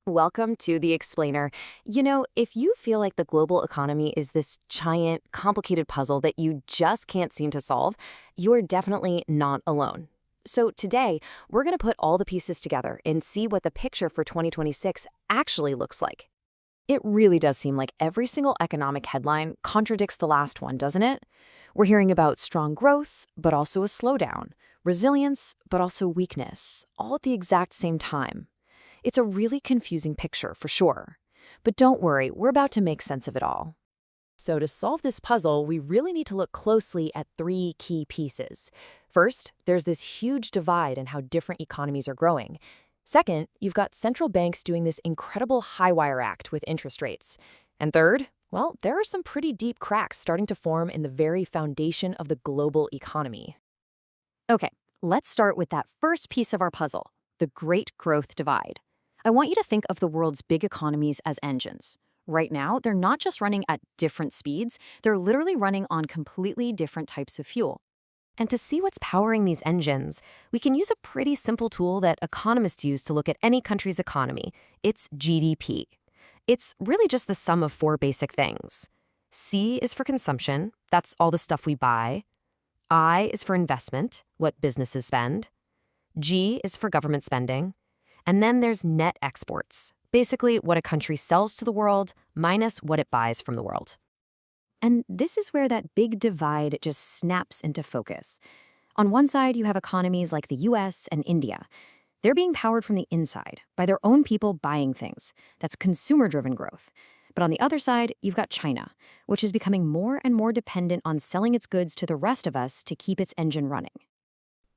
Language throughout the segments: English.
Welcome to The Explainer. If you feel like the global economy is this giant, complicated puzzle that you just can't seem to solve, you're definitely not alone. So today, we're going to put all the pieces together and see what the picture for 2026 actually looks like. It really does seem like every single economic headline contradicts the last one, doesn't it? We're hearing about strong growth, but also a slowdown, resilience, but also weakness, all at the exact same time. It's a really confusing picture, for sure. But don't worry, we're about to make sense of it all. So to solve this puzzle, we really need to look closely at three key pieces. First, there's this huge divide in how different economies are growing. Second, you've got central banks doing this incredible high-wire act with interest rates. And third, well, there are some pretty deep cracks starting to form in the very foundation of the global economy. Okay, let's start with that first piece of our puzzle, the Great Growth Divide. I want you to think of the world's big economies as engines. Right now, they're not just running at different speeds, they're literally running on completely different types of fuel. And to see what's powering these engines, we can use a pretty simple tool that economists use to look at any country's economy. It's GDP. It's really just the sum of four basic things. C is for consumption, that's all the stuff we buy. I is for investment, what businesses spend. G is for government spending. And then there's net exports, basically what a country sells to the world minus what it buys from the world. And this is where that big divide just snaps into focus. On one side, you have economies like the US and India. They're being powered from the inside by their own people buying things. That's consumer-driven growth. But on the other side, you've got China, which is becoming more and more dependent on selling its goods to the rest of us to keep its engine running.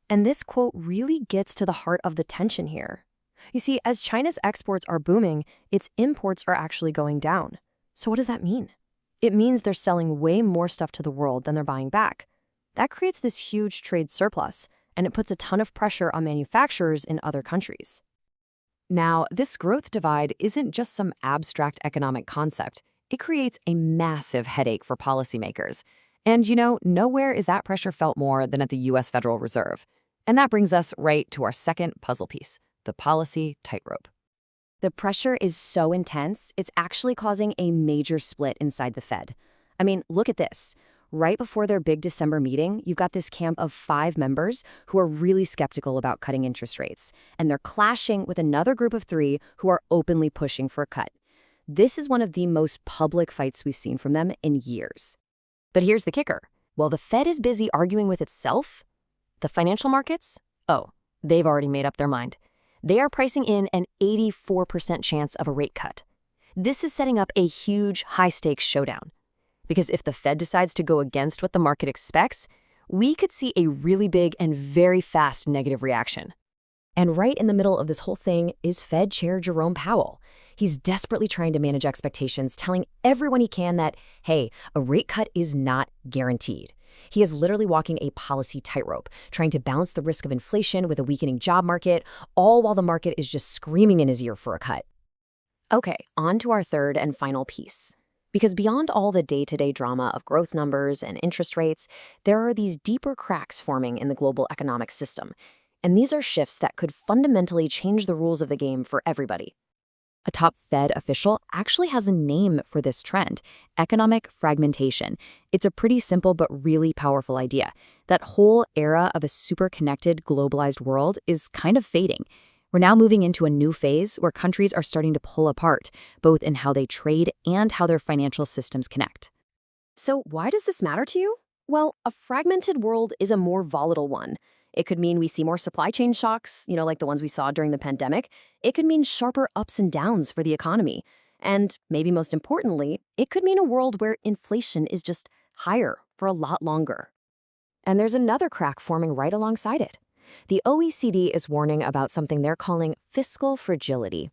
And this quote really gets to the heart of the tension here. You see, as China's exports are booming, its imports are actually going down. So what does that mean? It means they're selling way more stuff to the world than they're buying back. That creates this huge trade surplus, and it puts a ton of pressure on manufacturers in other countries. Now, this growth divide isn't just some abstract economic concept. It creates a massive headache for policymakers. And nowhere is that pressure felt more than at the US Federal Reserve. And that brings us right to our second puzzle piece, the policy tightrope. The pressure is so intense, it's actually causing a major split inside the Fed. I mean, look at this. Right before their big December meeting, you've got this camp of 5 members who are really skeptical about cutting interest rates, and they're clashing with another group of 3 who are openly pushing for a cut. This is one of the most public fights we've seen from them in years. But here's the kicker. While the Fed is busy arguing with itself, the financial markets, they've already made up their mind. They are pricing in an 84% chance of a rate cut. This is setting up a huge, high-stakes showdown. Because if the Fed decides to go against what the market expects, we could see a really big and very fast negative reaction. And right in the middle of this whole thing is Fed Chair Jerome Powell. He's desperately trying to manage expectations, telling everyone he can that, hey, a rate cut is not guaranteed. He is literally walking a policy tightrope, trying to balance the risk of inflation with a weakening job market, all while the market is just screaming in his ear for a cut. Okay, on to our third and final piece. Because beyond all the day-to-day drama of growth numbers and interest rates, there are these deeper cracks forming in the global economic system. And these are shifts that could fundamentally change the rules of the game for everybody. A top Fed official actually has a name for this trend, economic fragmentation. It's a pretty simple but really powerful idea. That whole era of a super connected, globalized world is kind of fading. We're now moving into a new phase where countries are starting to pull apart, both in how they trade and how their financial systems connect. So why does this matter to you? Well, a fragmented world is a more volatile one. It could mean we see more supply chain shocks, like the ones we saw during the pandemic. It could mean sharper ups and downs for the economy. And maybe most importantly, it could mean a world where inflation is just higher for a lot longer. And there's another crack forming right alongside it. The OECD is warning about something they're calling fiscal fragility.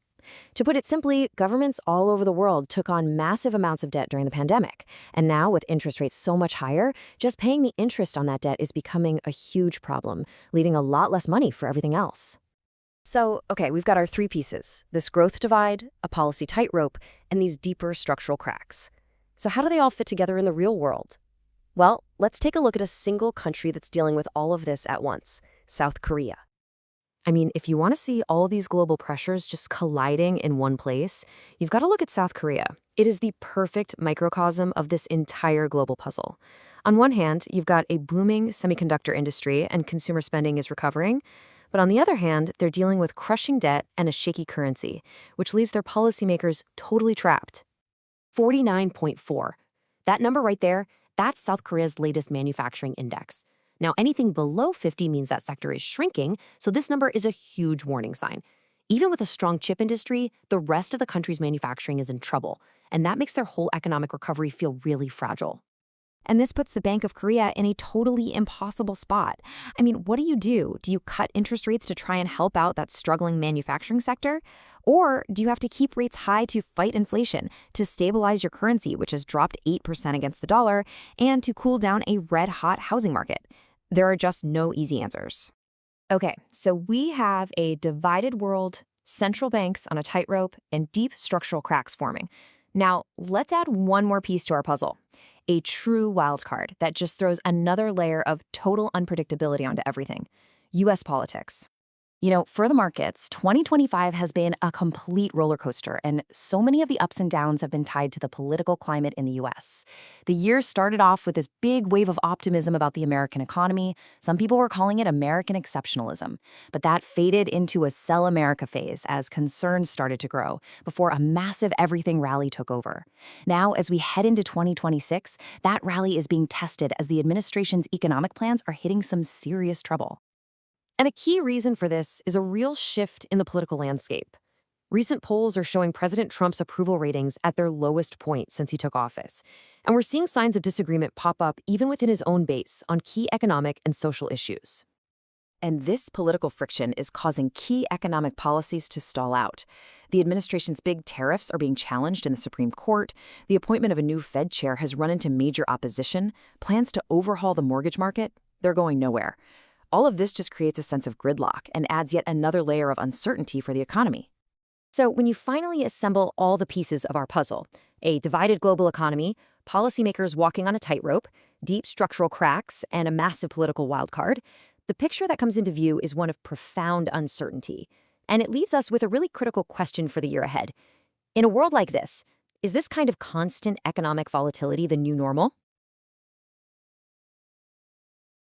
To put it simply, governments all over the world took on massive amounts of debt during the pandemic. And now, with interest rates so much higher, just paying the interest on that debt is becoming a huge problem, leaving a lot less money for everything else. So, okay, we've got our 3 pieces, this growth divide, a policy tightrope, and these deeper structural cracks. So how do they all fit together in the real world? Well, let's take a look at a single country that's dealing with all of this at once, South Korea. I mean, if you want to see all these global pressures just colliding in one place, you've got to look at South Korea. It is the perfect microcosm of this entire global puzzle. On one hand, you've got a booming semiconductor industry and consumer spending is recovering. But on the other hand, they're dealing with crushing debt and a shaky currency, which leaves their policymakers totally trapped. 49.4. That number right there, that's South Korea's latest manufacturing index. Now, anything below 50 means that sector is shrinking, so this number is a huge warning sign. Even with a strong chip industry, the rest of the country's manufacturing is in trouble, and that makes their whole economic recovery feel really fragile. And this puts the Bank of Korea in a totally impossible spot. I mean, what do you do? Do you cut interest rates to try and help out that struggling manufacturing sector? Or do you have to keep rates high to fight inflation, to stabilize your currency, which has dropped 8% against the dollar, and to cool down a red-hot housing market? There are just no easy answers. Okay, so we have a divided world, central banks on a tightrope, and deep structural cracks forming. Now, let's add one more piece to our puzzle. A true wild card that just throws another layer of total unpredictability onto everything. U.S. politics. For the markets, 2025 has been a complete roller coaster, and so many of the ups and downs have been tied to the political climate in the U.S. The year started off with this big wave of optimism about the American economy. Some people were calling it American exceptionalism, but that faded into a sell America phase as concerns started to grow before a massive everything rally took over. Now, as we head into 2026, that rally is being tested as the administration's economic plans are hitting some serious trouble. And a key reason for this is a real shift in the political landscape. Recent polls are showing President Trump's approval ratings at their lowest point since he took office. And we're seeing signs of disagreement pop up even within his own base on key economic and social issues. And this political friction is causing key economic policies to stall out. The administration's big tariffs are being challenged in the Supreme Court. The appointment of a new Fed chair has run into major opposition. Plans to overhaul the mortgage market, they're going nowhere. All of this just creates a sense of gridlock and adds yet another layer of uncertainty for the economy. So when you finally assemble all the pieces of our puzzle, a divided global economy, policymakers walking on a tightrope, deep structural cracks, and a massive political wildcard, the picture that comes into view is one of profound uncertainty. And it leaves us with a really critical question for the year ahead. In a world like this, is this kind of constant economic volatility the new normal?